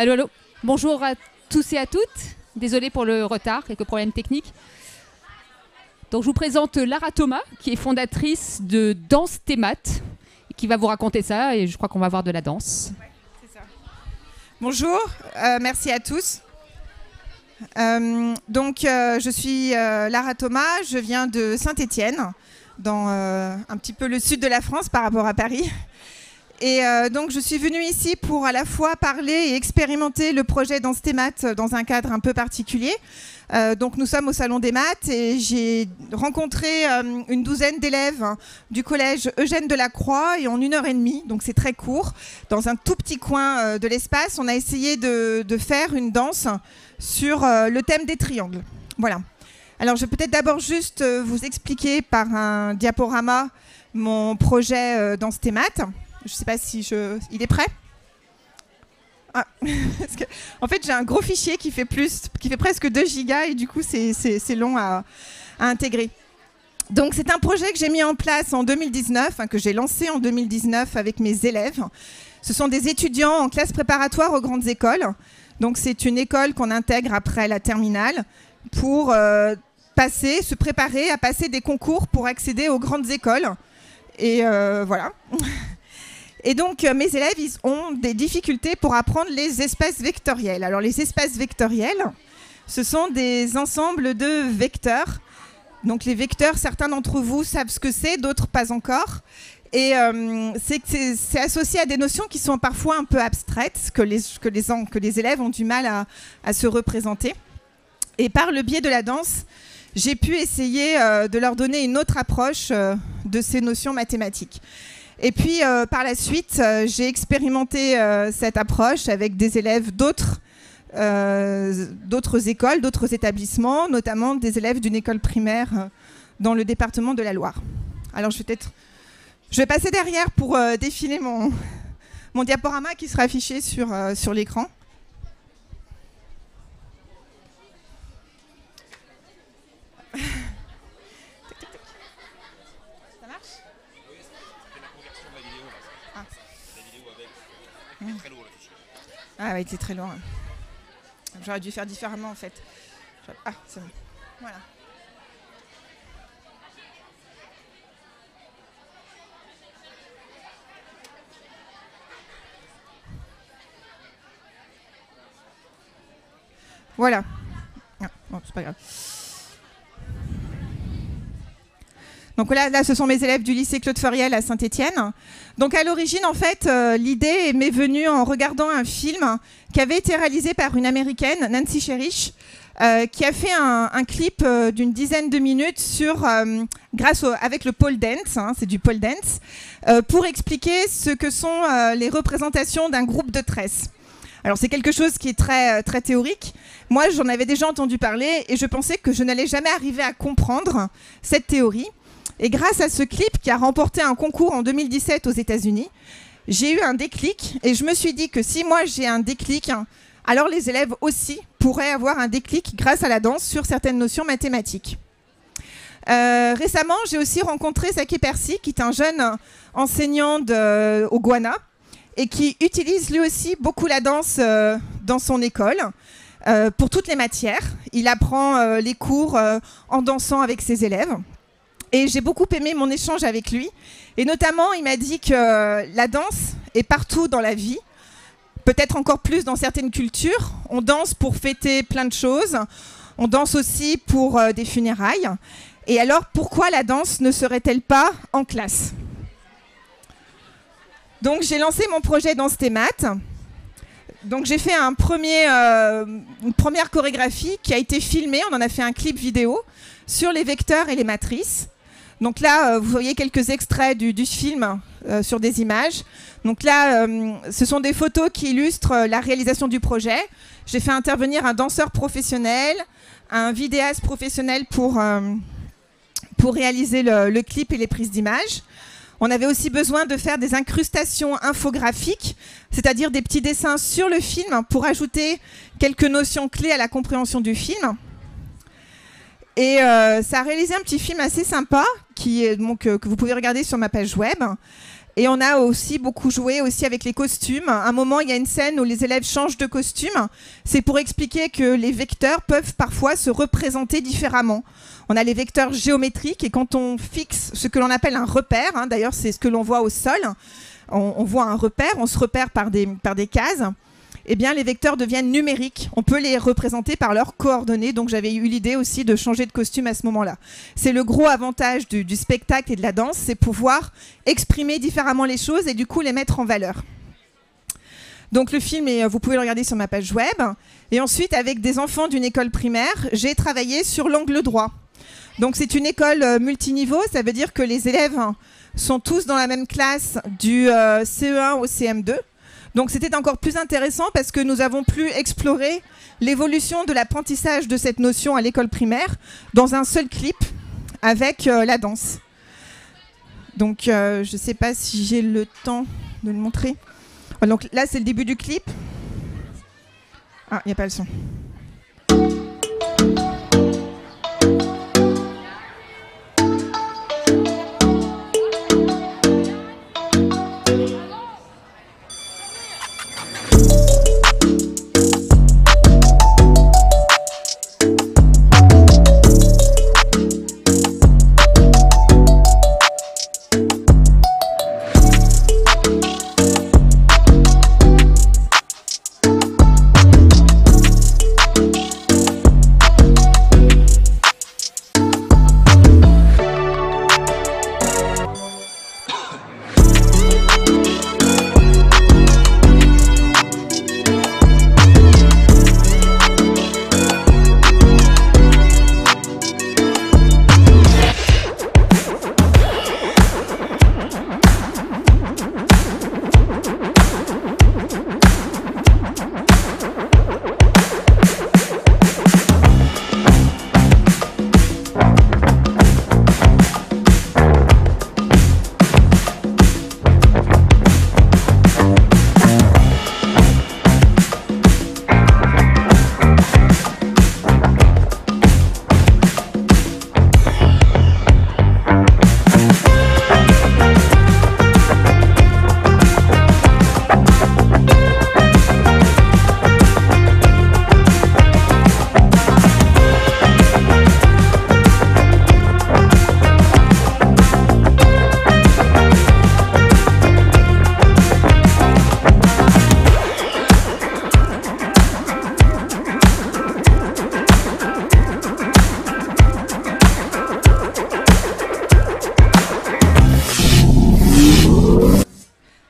Allô, allô. Bonjour à tous et à toutes. Désolée pour le retard, quelques problèmes techniques. Donc, je vous présente Lara Thomas, qui est fondatrice de Danse Thémat, qui va vous raconter ça, et je crois qu'on va voir de la danse. Ouais, c'est ça. Bonjour, merci à tous. Je suis Lara Thomas, je viens de Saint-Étienne, dans un petit peu le sud de la France par rapport à Paris. Et donc je suis venue ici pour à la fois parler et expérimenter le projet Danse Thémat dans un cadre un peu particulier. Donc nous sommes au Salon des Maths et j'ai rencontré une douzaine d'élèves du collège Eugène Delacroix et en 1h30, donc c'est très court, dans un tout petit coin de l'espace, on a essayé de faire une danse sur le thème des triangles. Voilà. Alors je vais peut-être d'abord juste vous expliquer par un diaporama mon projet Danse Thémat. Je ne sais pas si il est prêt ? Ah, parce que, en fait, j'ai un gros fichier qui fait presque 2 gigas et du coup, c'est long à intégrer. Donc, c'est un projet que j'ai mis en place en 2019, que j'ai lancé en 2019 avec mes élèves. Ce sont des étudiants en classe préparatoire aux grandes écoles. Donc, c'est une école qu'on intègre après la terminale pour se préparer à passer des concours pour accéder aux grandes écoles. Et voilà. Et donc, mes élèves, ils ont des difficultés pour apprendre les espaces vectoriels. Alors, les espaces vectoriels, ce sont des ensembles de vecteurs. Donc, les vecteurs, certains d'entre vous savent ce que c'est, d'autres pas encore. Et c'est associé à des notions qui sont parfois un peu abstraites, que les élèves ont du mal à se représenter. Et par le biais de la danse, j'ai pu essayer de leur donner une autre approche de ces notions mathématiques. Et puis, par la suite, j'ai expérimenté cette approche avec des élèves d'autres écoles, d'autres établissements, notamment des élèves d'une école primaire dans le département de la Loire. Alors, je vais passer derrière pour défiler mon diaporama qui sera affiché sur l'écran. Ah oui, c'est très loin. J'aurais dû faire différemment en fait. Ah, c'est bon. Voilà. Voilà. Ah, bon, c'est pas grave. Donc là, ce sont mes élèves du lycée Claude Feriel à Saint-Étienne. Donc à l'origine, en fait, l'idée m'est venue en regardant un film qui avait été réalisé par une Américaine, Nancy Sherrish, qui a fait un clip d'une dizaine de minutes avec le pole dance, c'est du pole dance, pour expliquer ce que sont les représentations d'un groupe de tresses. Alors c'est quelque chose qui est très, très théorique. Moi, j'en avais déjà entendu parler et je pensais que je n'allais jamais arriver à comprendre cette théorie. Et grâce à ce clip qui a remporté un concours en 2017 aux États-Unis, j'ai eu un déclic et je me suis dit que si moi j'ai un déclic, alors les élèves aussi pourraient avoir un déclic grâce à la danse sur certaines notions mathématiques. Récemment, j'ai aussi rencontré Saki Percy, qui est un jeune enseignant au Ghana et qui utilise lui aussi beaucoup la danse dans son école pour toutes les matières. Il apprend les cours en dansant avec ses élèves. Et j'ai beaucoup aimé mon échange avec lui. Et notamment, il m'a dit que la danse est partout dans la vie, peut-être encore plus dans certaines cultures. On danse pour fêter plein de choses. On danse aussi pour des funérailles. Et alors, pourquoi la danse ne serait-elle pas en classe ? Donc, j'ai lancé mon projet Danse Thémat. Donc, j'ai fait une première chorégraphie qui a été filmée. On en a fait un clip vidéo sur les vecteurs et les matrices. Donc là, vous voyez quelques extraits du film sur des images. Donc là, ce sont des photos qui illustrent la réalisation du projet. J'ai fait intervenir un danseur professionnel, un vidéaste professionnel pour réaliser le clip et les prises d'images. On avait aussi besoin de faire des incrustations infographiques, c'est-à-dire des petits dessins sur le film pour ajouter quelques notions clés à la compréhension du film. Et ça a réalisé un petit film assez sympa que vous pouvez regarder sur ma page web. Et on a aussi beaucoup joué aussi avec les costumes. À un moment, il y a une scène où les élèves changent de costume. C'est pour expliquer que les vecteurs peuvent parfois se représenter différemment. On a les vecteurs géométriques et quand on fixe ce que l'on appelle un repère, hein, d'ailleurs c'est ce que l'on voit au sol, on voit un repère, on se repère par des cases, eh bien les vecteurs deviennent numériques. On peut les représenter par leurs coordonnées. Donc j'avais eu l'idée aussi de changer de costume à ce moment-là. C'est le gros avantage du spectacle et de la danse, c'est pouvoir exprimer différemment les choses et du coup les mettre en valeur. Donc le film, vous pouvez le regarder sur ma page web. Et ensuite, avec des enfants d'une école primaire, j'ai travaillé sur l'angle droit. Donc c'est une école multiniveau, ça veut dire que les élèves sont tous dans la même classe du CE1 au CM2. Donc c'était encore plus intéressant parce que nous avons pu explorer l'évolution de l'apprentissage de cette notion à l'école primaire dans un seul clip avec la danse. Donc je ne sais pas si j'ai le temps de le montrer. Donc là c'est le début du clip. Ah, il n'y a pas le son.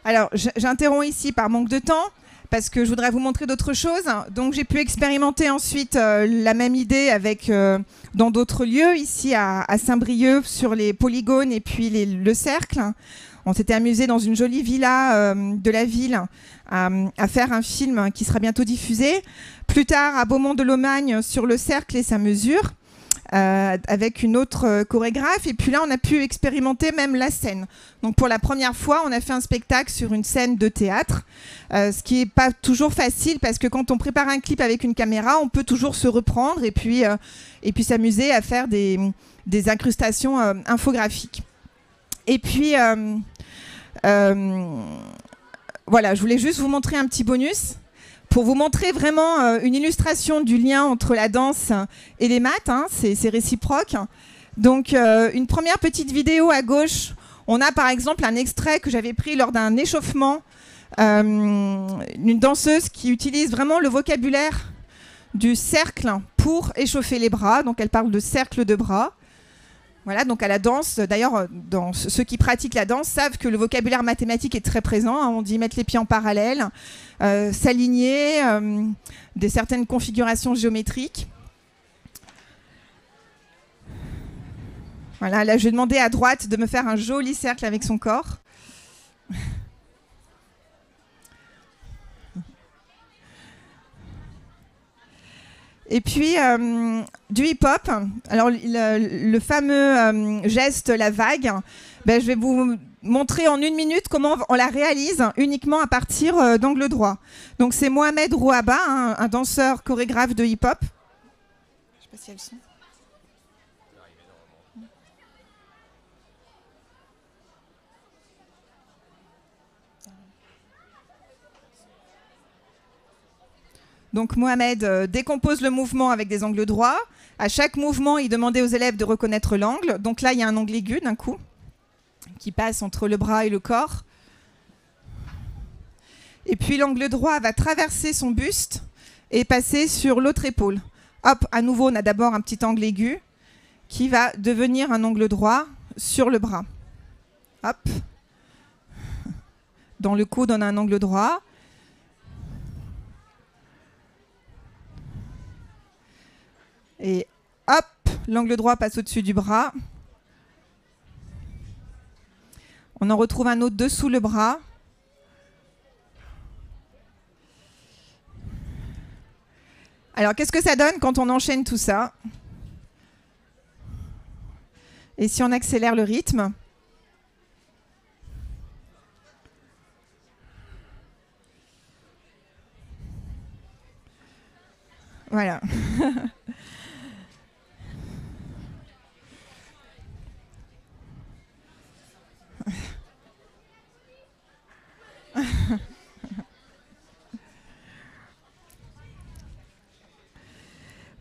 Alors, j'interromps ici par manque de temps, parce que je voudrais vous montrer d'autres choses. Donc, j'ai pu expérimenter ensuite la même idée avec, dans d'autres lieux, ici à Saint-Brieuc, sur les polygones et puis le cercle. On s'était amusé dans une jolie villa de la ville à faire un film qui sera bientôt diffusé. Plus tard, à Beaumont-de-Lomagne, sur le cercle et sa mesure. Avec une autre chorégraphe, et puis là on a pu expérimenter même la scène. Donc pour la première fois on a fait un spectacle sur une scène de théâtre, ce qui n'est pas toujours facile parce que quand on prépare un clip avec une caméra on peut toujours se reprendre et puis s'amuser à faire des incrustations infographiques. Et puis voilà, je voulais juste vous montrer un petit bonus pour vous montrer vraiment une illustration du lien entre la danse et les maths, hein, c'est réciproque. Donc une première petite vidéo à gauche, on a par exemple un extrait que j'avais pris lors d'un échauffement, une danseuse qui utilise vraiment le vocabulaire du cercle pour échauffer les bras, donc elle parle de cercle de bras. Voilà, donc à la danse, d'ailleurs, ceux qui pratiquent la danse savent que le vocabulaire mathématique est très présent. Hein, on dit mettre les pieds en parallèle, s'aligner, certaines configurations géométriques. Voilà, là je vais demander à droite de me faire un joli cercle avec son corps. Et puis, du hip-hop, alors le fameux geste, la vague, ben, je vais vous montrer en 1 minute comment on la réalise uniquement à partir d'angle droit. Donc c'est Mohamed Rouhaba, hein, un danseur chorégraphe de hip-hop. Je ne sais pas si elles sont. Donc Mohamed décompose le mouvement avec des angles droits. À chaque mouvement, il demandait aux élèves de reconnaître l'angle. Donc là, il y a un angle aigu d'un coup qui passe entre le bras et le corps. Et puis l'angle droit va traverser son buste et passer sur l'autre épaule. Hop, à nouveau, on a d'abord un petit angle aigu qui va devenir un angle droit sur le bras. Hop. Dans le coude, on a un angle droit. Et hop, l'angle droit passe au-dessus du bras. On en retrouve un autre dessous le bras. Alors, qu'est-ce que ça donne quand on enchaîne tout ça? Et si on accélère le rythme? Voilà.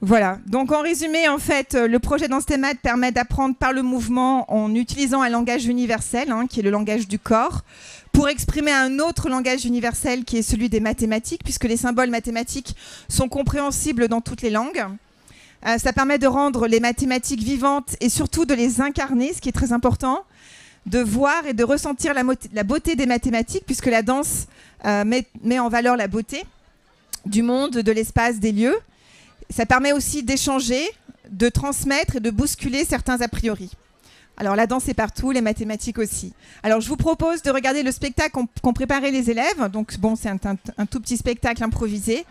Voilà, donc en résumé, en fait, le projet Dansetémat permet d'apprendre par le mouvement en utilisant un langage universel, qui est le langage du corps, pour exprimer un autre langage universel qui est celui des mathématiques, puisque les symboles mathématiques sont compréhensibles dans toutes les langues. Ça permet de rendre les mathématiques vivantes et surtout de les incarner, ce qui est très important, de voir et de ressentir la beauté des mathématiques, puisque la danse met en valeur la beauté du monde, de l'espace, des lieux. Ça permet aussi d'échanger, de transmettre et de bousculer certains a priori. Alors la danse est partout, les mathématiques aussi. Alors je vous propose de regarder le spectacle qu'ont préparé les élèves. Donc bon, c'est un tout petit spectacle improvisé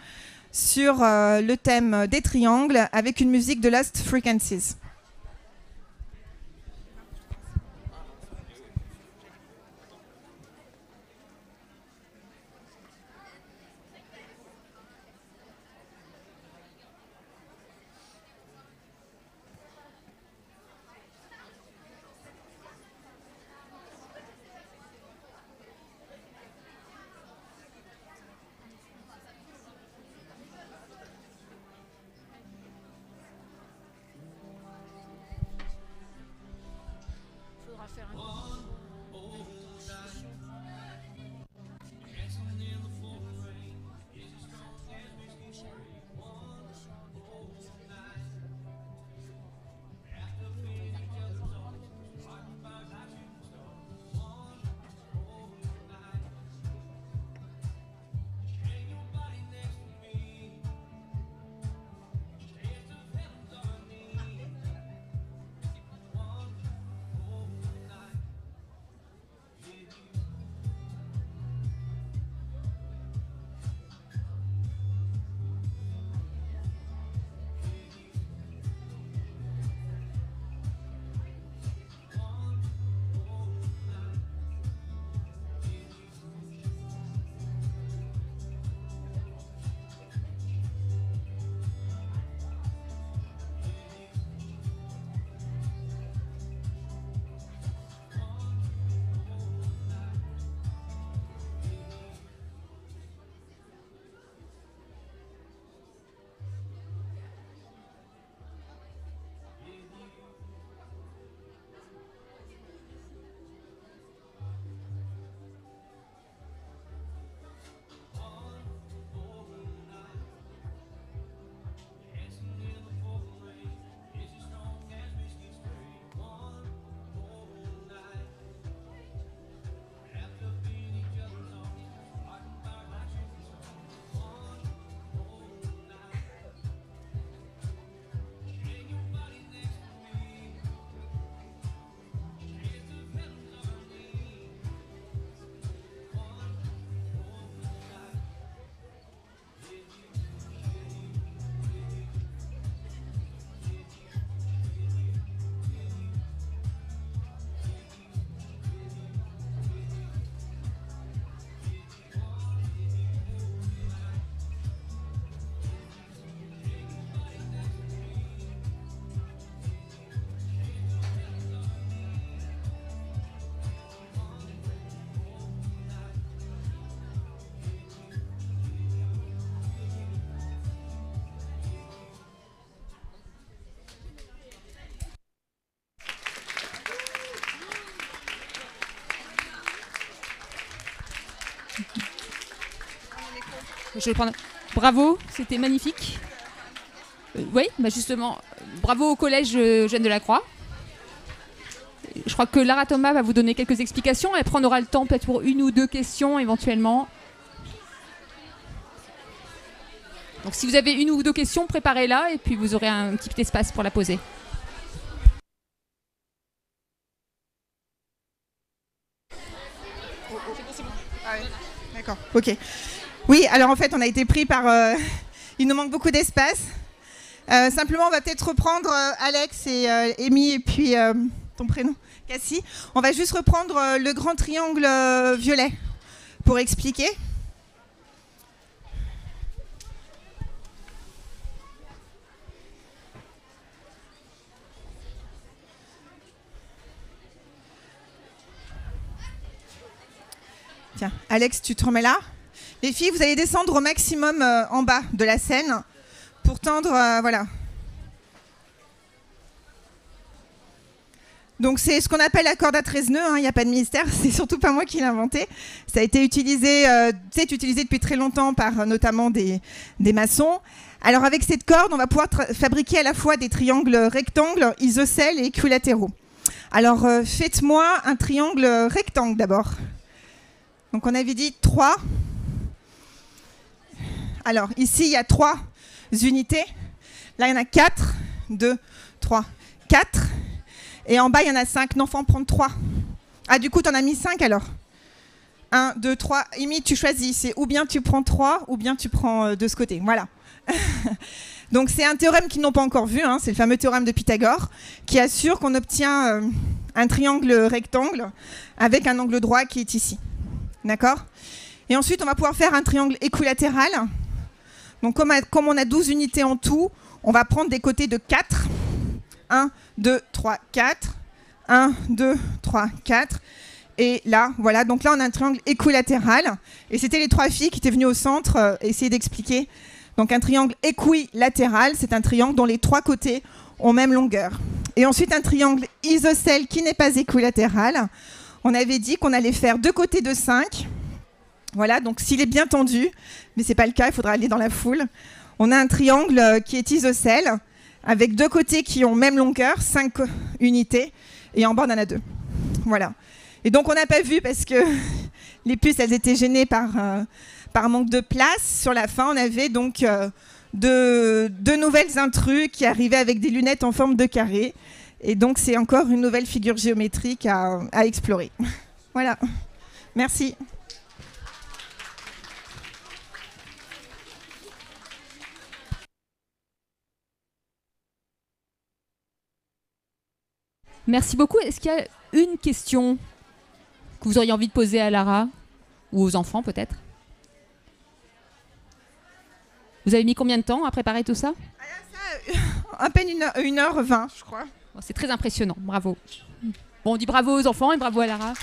sur le thème des triangles avec une musique de Lost Frequencies. Je vais prendre. Bravo, c'était magnifique. Oui, bah justement, bravo au collège Jeanne de la Croix. Je crois que Lara Thomas va vous donner quelques explications. Et après, on aura le temps peut-être pour une ou deux questions éventuellement. Donc si vous avez une ou deux questions, préparez-la et puis vous aurez un petit espace pour la poser. D'accord, ok. Oui, alors en fait, on a été pris par... il nous manque beaucoup d'espace. Simplement, on va peut-être reprendre Alex et Amy et puis ton prénom, Cassie. On va juste reprendre le grand triangle violet pour expliquer. Tiens, Alex, tu te remets là. Les filles, vous allez descendre au maximum en bas de la scène pour tendre, voilà. Donc c'est ce qu'on appelle la corde à 13 nœuds, il n'y a pas de mystère, c'est surtout pas moi qui l'ai inventé. Ça a été utilisé, c'est utilisé depuis très longtemps par notamment des maçons. Alors avec cette corde, on va pouvoir fabriquer à la fois des triangles rectangles, isocèles et équilatéraux. Alors faites-moi un triangle rectangle d'abord. Donc on avait dit 3. Alors ici il y a 3 unités. Là il y en a 4. 2, 3, 4. Et en bas il y en a 5. Non, faut en prendre 3. Ah du coup tu en as mis 5 alors. 1, 2, 3. Amy, tu choisis. C'est ou bien tu prends 3 ou bien tu prends de ce côté. Voilà. Donc c'est un théorème qu'ils n'ont pas encore vu. C'est le fameux théorème de Pythagore qui assure qu'on obtient un triangle rectangle avec un angle droit qui est ici. D'accord? Et ensuite, on va pouvoir faire un triangle équilatéral. Donc, comme on a 12 unités en tout, on va prendre des côtés de 4. 1, 2, 3, 4. 1, 2, 3, 4. Et là, voilà. Donc là, on a un triangle équilatéral. Et c'était les 3 filles qui étaient venues au centre essayer d'expliquer. Donc, un triangle équilatéral, c'est un triangle dont les 3 côtés ont même longueur. Et ensuite, un triangle isocèle qui n'est pas équilatéral. On avait dit qu'on allait faire 2 côtés de 5. Voilà, donc s'il est bien tendu, mais ce n'est pas le cas, il faudra aller dans la foule. On a un triangle qui est isocèle, avec 2 côtés qui ont même longueur, 5 unités, et en bas on en a 2. Voilà. Et donc on n'a pas vu parce que les puces, elles étaient gênées par manque de place. Sur la fin, on avait donc deux nouvelles intrus qui arrivaient avec des lunettes en forme de carré. Et donc, c'est encore une nouvelle figure géométrique à explorer. Voilà. Merci. Merci beaucoup. Est-ce qu'il y a une question que vous auriez envie de poser à Lara ou aux enfants peut-être? Vous avez mis combien de temps à préparer tout ça? À peine 1h20, je crois. C'est très impressionnant, bravo. Bon, on dit bravo aux enfants et bravo à Lara.